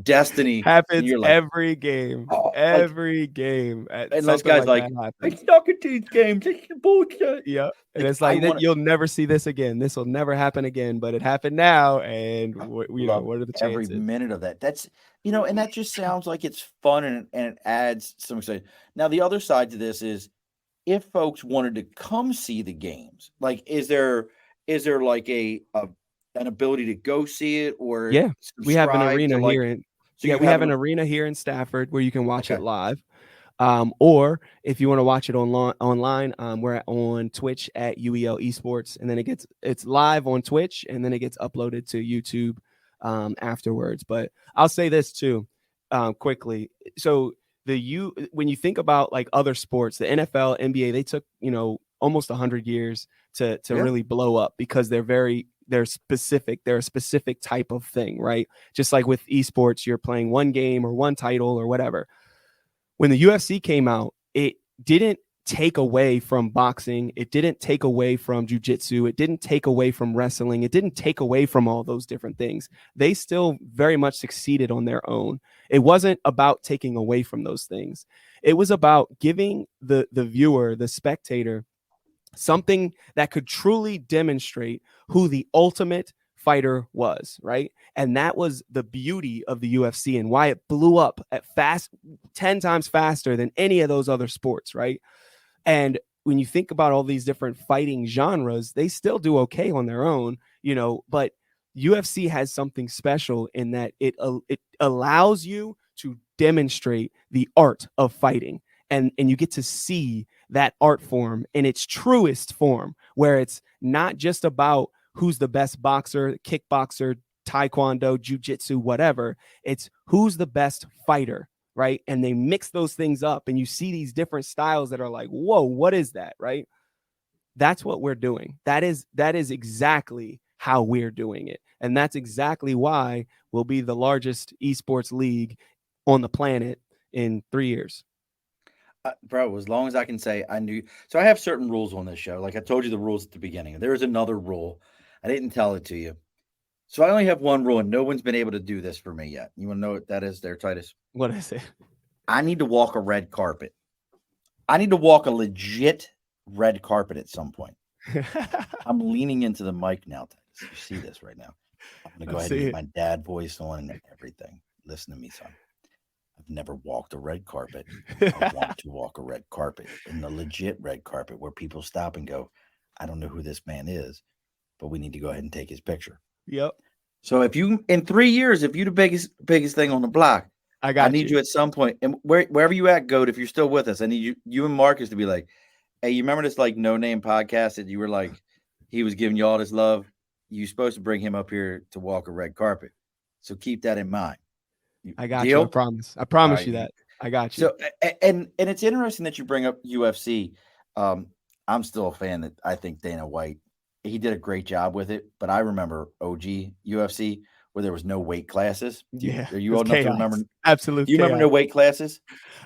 Destiny, and Happens you're like, every game. like, every game. unless Something guys like that like, I happens. suck at these games. It's bullshit. Yeah, and Like, it's I like that want you'll never see this again. This will never happen again, but it happened now, and love what are the every chances? minute of that. That's and that just sounds like it's fun and it adds some excitement. Now, the other side to this is if folks wanted to come see the games, like is there like a an ability to go see it or Yeah, we have an subscribe to arena like here in so yeah, you we have have an an arena here in Stafford where you can watch it okay. live. Or if you want to watch it online, we're on Twitch at UEL Esports, and then it's live on Twitch, and then it gets uploaded to YouTube afterwards. But I'll say this too, quickly. So when you think about like other sports, the NFL, NBA, they took almost 100 years to Yeah. really blow up because they're specific. They're a specific type of thing, right? Just like with esports, you're playing one game or one title or whatever. When the UFC came out, it didn't take away from boxing. It didn't take away from jujitsu. It didn't take away from wrestling. It didn't take away from all those different things. They still very much succeeded on their own. It wasn't about taking away from those things. It was about giving the viewer, the spectator, something that could truly demonstrate who the ultimate fighter was, right? And that was the beauty of the UFC and why it blew up at 10 times faster than any of those other sports, right? And when you think about all these different fighting genres, they still do okay on their own, but UFC has something special in that it allows you to demonstrate the art of fighting, and you get to see that art form in its truest form, where it's not just about who's the best boxer, kickboxer, taekwondo, jiu-jitsu, whatever. It's who's the best fighter, right? And they mix those things up, and you see these different styles that are like, whoa, what is that, right? That's what we're doing. That is exactly how we're doing it. And that's exactly why we'll be the largest esports league on the planet in 3 years. Bro, as long as I can say I knew. So I have certain rules on this show. Like I told you the rules at the beginning. There is another rule. I didn't tell it to you. So I only have one rule, and no one's been able to do this for me yet. You want to know what that is there, Titus? What is it? I need to walk a red carpet. I need to walk a legit red carpet at some point. I'm leaning into the mic now, Titus. You see this right now. I'm going to go ahead and get my dad voice on and everything. Listen to me, son. I've never walked a red carpet. I want to walk a red carpet, in the legit red carpet where people stop and go, I don't know who this man is, but we need to go ahead and take his picture. Yep. So if you, in 3 years, if you the biggest thing on the block, I need you at some point, and wherever you at, Goat, if you're still with us, I need you and Marcus to be like, hey, you remember this like no name podcast that you were like, he was giving you all this love? You're supposed to bring him up here to walk a red carpet. So keep that in mind. I got Deal? you. I promise. I promise right, you that. I got you. So and it's interesting that you bring up UFC. I'm still a fan that I think Dana White, he did a great job with it. But I remember OG UFC where there was no weight classes. Yeah. Are you old enough to remember? Absolute You remember chaos. no weight classes?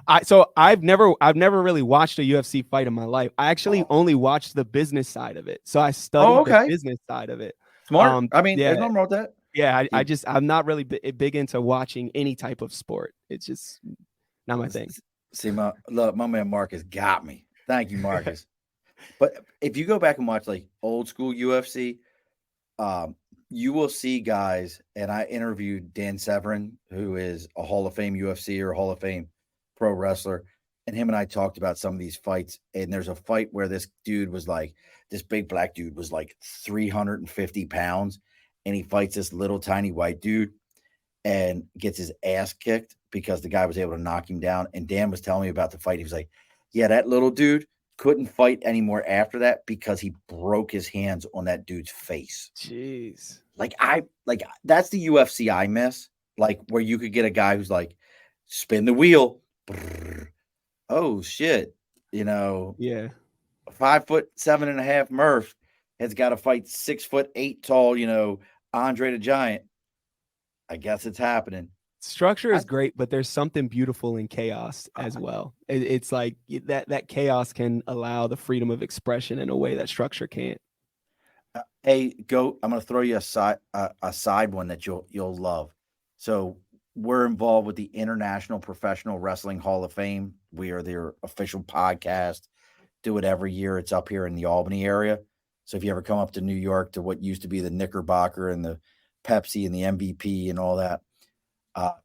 I've never really watched a UFC fight in my life. I actually only watched the business side of it. So I studied the Okay. business side of it. Smart. I mean, there's Yeah. nothing wrong with that. Yeah, I'm not really big into watching any type of sport. It's just not my thing. See, my man Marcus got me. Thank you, Marcus. But if you go back and watch like old school UFC, you will see guys, and I interviewed Dan Severn, who is a Hall of Fame UFC or Hall of Fame pro wrestler, and him and I talked about some of these fights. And there's a fight where this big black dude was like 350 pounds, and he fights this little tiny white dude and gets his ass kicked because the guy was able to knock him down. And Dan was telling me about the fight. He was like, yeah, that little dude couldn't fight anymore after that because he broke his hands on that dude's face. Jeez. Like that's the UFC I miss. Like where you could get a guy who's like, spin the wheel. Brrr. Oh shit. Yeah. 5'7.5" Murph has got to fight 6'8" tall, Andre the Giant. I guess it's happening. Structure is great, but there's something beautiful in chaos as well. It's like that chaos can allow the freedom of expression in a way that structure can't. Hey, Goat, I'm going to throw you a side one that you'll love. So we're involved with the International Professional Wrestling Hall of Fame. We are their official podcast. Do it every year. It's up here in the Albany area. So if you ever come up to New York to what used to be the Knickerbocker and the Pepsi and the MVP and all that,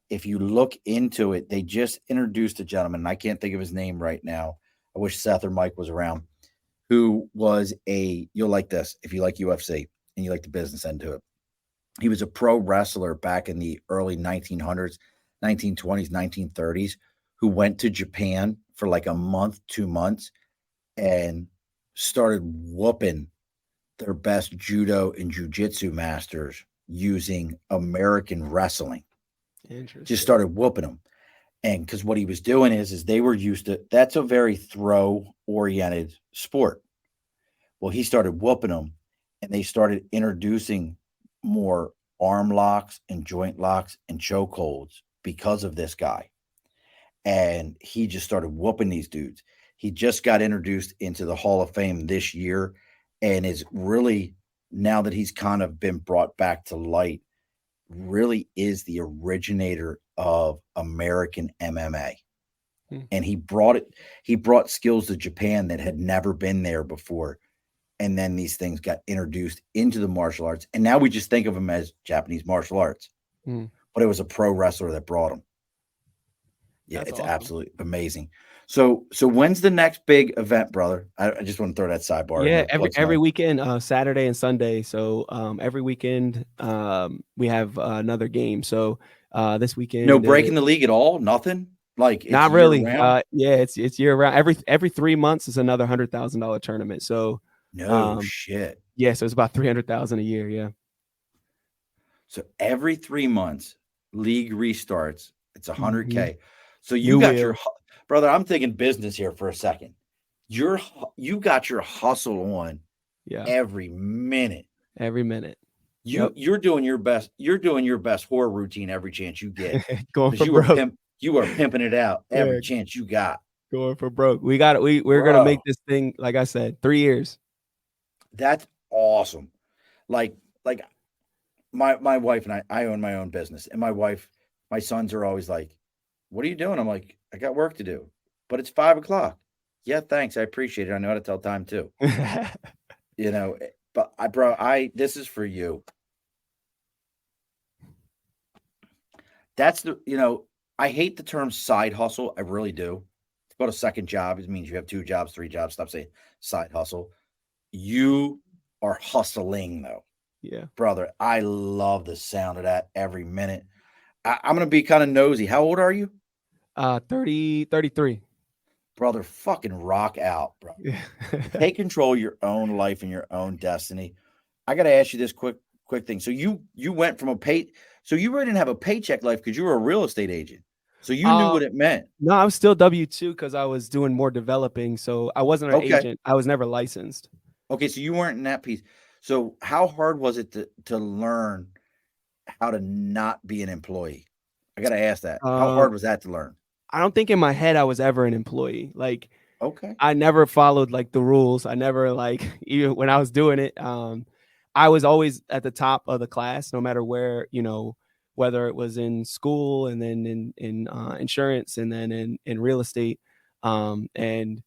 if you look into it, they just introduced a gentleman, and I can't think of his name right now. I wish Seth or Mike was around, who was you'll like this if you like UFC and you like the business end to it. He was a pro wrestler back in the early 1900s, 1920s, 1930s, who went to Japan for like a month, 2 months, and started whooping their best judo and jujitsu masters using American wrestling. Interesting. Just started whooping them. And because what he was doing is they were used to, that's a very throw oriented sport. Well, he started whooping them, and they started introducing more arm locks and joint locks and chokeholds because of this guy. And he just started whooping these dudes. He just got introduced into the Hall of Fame this year, and is really, now that he's kind of been brought back to light, really is the originator of American MMA. And he brought skills to Japan that had never been there before. And then these things got introduced into the martial arts. And now we just think of them as Japanese martial arts. But it was a pro wrestler that brought them. Yeah, That's it's awesome. absolutely amazing. So when's the next big event, brother? I just want to throw that sidebar in Yeah, there. every weekend, Saturday and Sunday. So every weekend we have another game. So this weekend, No breaking the league at all? Nothing? Like, it's not year really. round? Yeah, it's year round. Every 3 months is another $100,000 tournament. So No shit. yeah, so it's about 300,000 a year. Yeah. So every 3 months, league restarts. It's 100K. So you New got wheel. brother, I'm thinking business here for a second. You got your hustle on Yeah. every minute. Every minute. You're doing your best. You're doing your best horror routine every chance you get. Going for You broke. you are pimping it out every Yeah. chance you got. Going for broke. We're gonna make this thing, like I said, 3 years. That's awesome. Like my wife and I own my own business, and my sons are always like, "What are you doing?" I'm like, "I got work to do," but it's 5 o'clock. Yeah, thanks. I appreciate it. I know how to tell time too. But this is for you. That's I hate the term side hustle. I really do. It's about a second job. It means you have 2 jobs, 3 jobs. Stop saying side hustle. You are hustling though. Yeah. Brother, I love the sound of that every minute. I'm going to be kind of nosy. How old are you? 33. Brother, fucking rock out, bro. Take control of your own life and your own destiny. I got to ask you this quick thing. So you went from so you really didn't have a paycheck life because you were a real estate agent. So you knew what it meant. No, I was still W-2 because I was doing more developing. So I wasn't an agent. I was never licensed. Okay, so you weren't in that piece. So how hard was it to learn how to not be an employee? I got to ask that. How hard was that to learn? I don't think in my head I was ever an employee. Like, okay, I never followed like the rules. I never even when I was doing it, I was always at the top of the class, no matter where, whether it was in school and then in insurance and then in real estate. And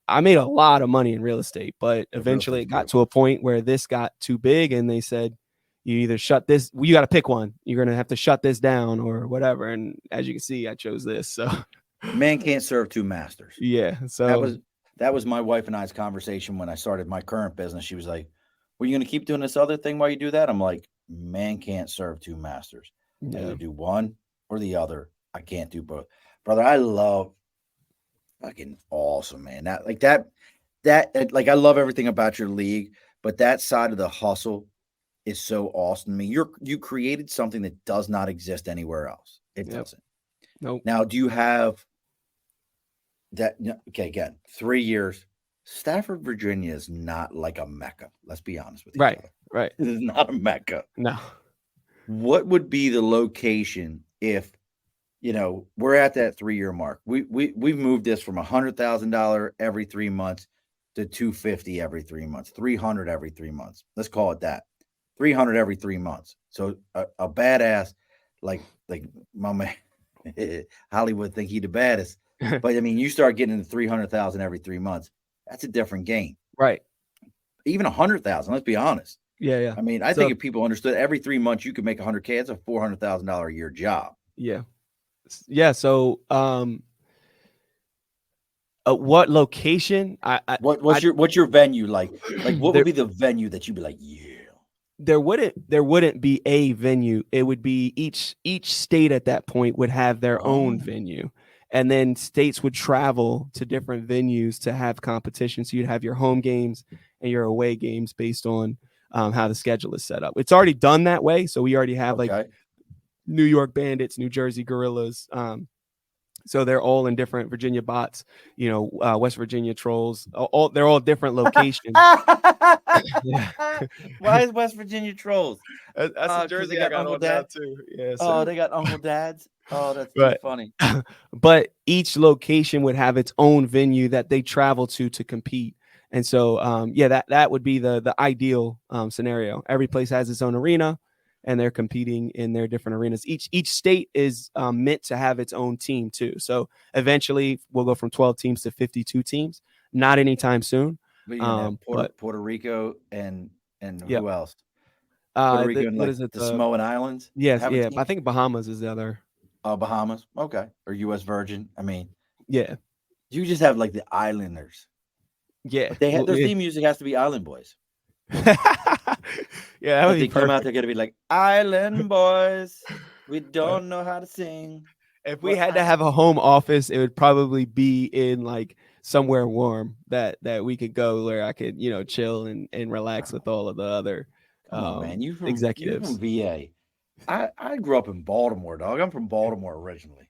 I made a lot of money in real estate, but eventually it got to a point where this got too big, and they said, you either shut this, you got to pick one. You're going to have to shut this down or whatever. And as you can see, I chose this. So man can't serve 2 masters. Yeah. So that was my wife and I's conversation when I started my current business. She was like, "Were you going to keep doing this other thing while you do that?" I'm like, "Man can't serve 2 masters. I either do one or the other. I can't do both." Brother, I love fucking awesome, man. That I love everything about your league, but that side of the hustle is so awesome to me. You created something that does not exist anywhere else. It doesn't. Nope. Now, do you have that? Okay, again, 3 years. Stafford, Virginia is not like a mecca. Let's be honest with you. Right. Right. It is not a mecca. No. What would be the location if we're at that 3-year mark? We've moved this from $100,000 every 3 months to $250 every 3 months, $300 every 3 months. Let's call it that. $300 every 3 months. So a badass like my man Hollywood think he the baddest. But I mean, you start getting into 300,000 every 3 months. That's a different game. Right. Even 100,000. Let's be honest. Yeah. Yeah. I mean, I think So if people understood every 3 months you could make 100K, it's a $400,000 a year job. yeah. Yeah. So what location? What's your venue like? Like, what would there be the venue that you'd be like, yeah? there wouldn't be a venue. It would be each state at that point would have their own Oh, venue, and then states would travel to different venues to have competition. So you'd have your home games and your away games based on how the schedule is set up. It's already done that way. So we already have like okay. New York Bandits, New Jersey Gorillas. So they're all in different Virginia Bots, West Virginia Trolls. They're all different locations. Yeah. Why is West Virginia Trolls? That's the Because they jersey I got got Uncle on now Dad. too. Yeah, Oh, so they got Uncle Dads. Oh, that's too but funny. but each location would have its own venue that they travel to compete. And so that would be the ideal scenario. Every place has its own arena and they're competing in their different arenas. Each state is meant to have its own team too. So eventually we'll go from 12 teams to 52 teams. Not anytime soon. But you're gonna have But Puerto Rico and yeah. who else? Puerto Rico and What like is it? the Samoan Islands Yes, have a yeah. I team. think Bahamas is the other. Bahamas, okay, or U.S. Virgin. I mean, Yeah. you just have like the Islanders, Yeah. but Well, their yeah. theme music has to be Island Boys. Yeah, that would Like be they come out, perfect. they're gonna be like Island Boys. We don't know how to sing, If we but had to have a home office, it would probably be in like somewhere warm that we could go where I could, chill and relax with all of the other come on, man. You from executives. VA. I grew up in Baltimore, dog. I'm from Baltimore originally.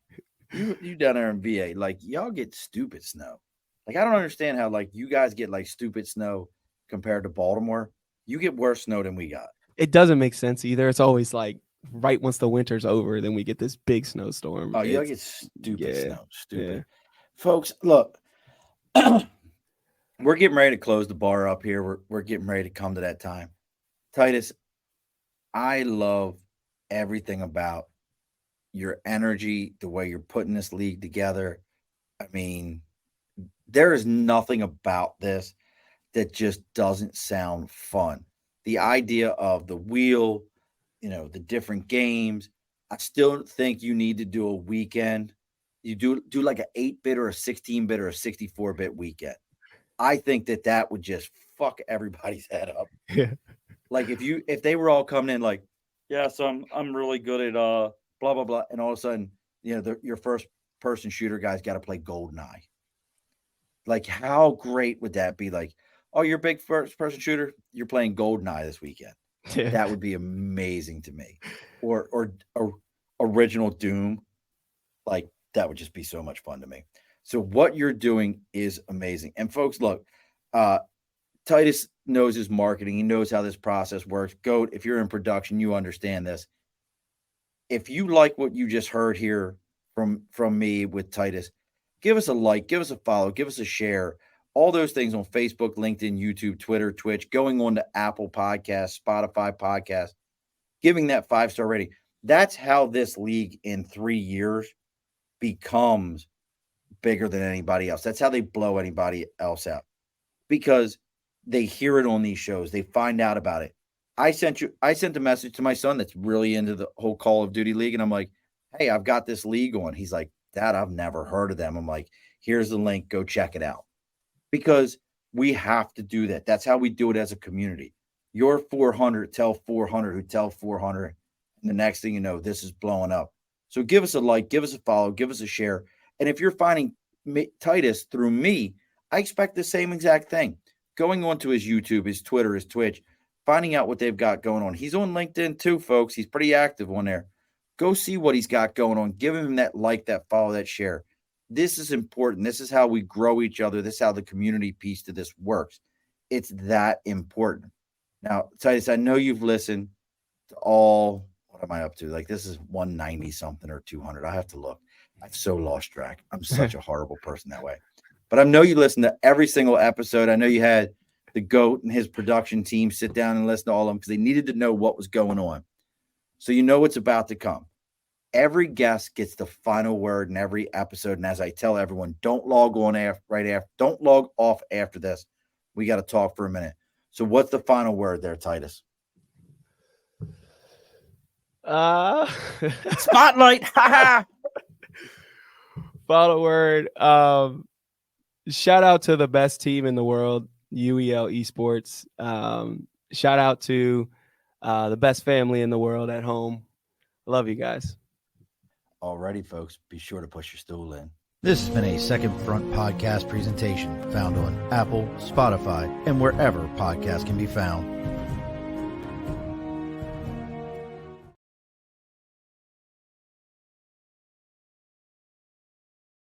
You down there in VA, like y'all get stupid snow. Like I don't understand how like you guys get like stupid snow compared to Baltimore. You get worse snow than we got. It doesn't make sense either. It's always like right once the winter's over, then we get this big snowstorm. Oh, y'all It's get stupid yeah, snow. yeah. Stupid. Folks, look, we're getting ready to close the bar up here. We're getting ready to come to that time. Titus, I love everything about your energy, the way you're putting this league together. I mean, there is nothing about this that just doesn't sound fun. The idea of the wheel, the different games. I still think you need to do a weekend. You do like an 8-bit or a 16-bit or a 64-bit weekend. I think that would just fuck everybody's head up. Yeah. Like if they were all coming in like, yeah, so I'm really good at blah blah blah, and all of a sudden, your first person shooter guy's got to play GoldenEye. Like, how great would that be? Like, oh, you're a big first person shooter, you're playing GoldenEye this weekend. Yeah. That would be amazing to me. Or original Doom, like that would just be so much fun to me. So what you're doing is amazing. And folks, look, Titus knows his marketing. He knows how this process works. Goat, if you're in production, you understand this. If you like what you just heard here from me with Titus, give us a like, give us a follow, give us a share. All those things on Facebook, LinkedIn, YouTube, Twitter, Twitch, going on to Apple Podcasts, Spotify Podcasts, giving that 5-star rating. That's how this league in 3 years becomes bigger than anybody else. That's how they blow anybody else out, because they hear it on these shows. They find out about it. I sent a message to my son that's really into the whole Call of Duty League. And I'm like, hey, I've got this league on. He's like, Dad, I've never heard of them. I'm like, here's the link. Go check it out. Because we have to do that. That's how we do it as a community. Your 400 tell 400 who tell 400. And the next thing you know, this is blowing up. So give us a like, give us a follow, give us a share. And if you're finding Titus through me, I expect the same exact thing. Going onto his YouTube, his Twitter, his Twitch, finding out what they've got going on. He's on LinkedIn too, folks. He's pretty active on there. Go see what he's got going on. Give him that like, that follow, that share. This is important. This is how we grow each other. This is how the community piece to this works. It's that important. Now, Titus, I know you've listened to all, what am I up to? Like this is 190 something or 200. I have to look. I've so lost track. I'm such a horrible person that way. But I know you listen to every single episode. I know you had the GOAT and his production team sit down and listen to all of them because they needed to know what was going on. So you know what's about to come. Every guest gets the final word in every episode. And as I tell everyone, don't log on don't log off after this. We got to talk for a minute. So what's the final word there, Titus? Spotlight. Final word. Shout out to the best team in the world, UEL Esports. Shout out to the best family in the world at home. Love you guys. Alrighty, folks, be sure to push your stool in. This has been a Second Front podcast presentation found on Apple, Spotify, and wherever podcasts can be found.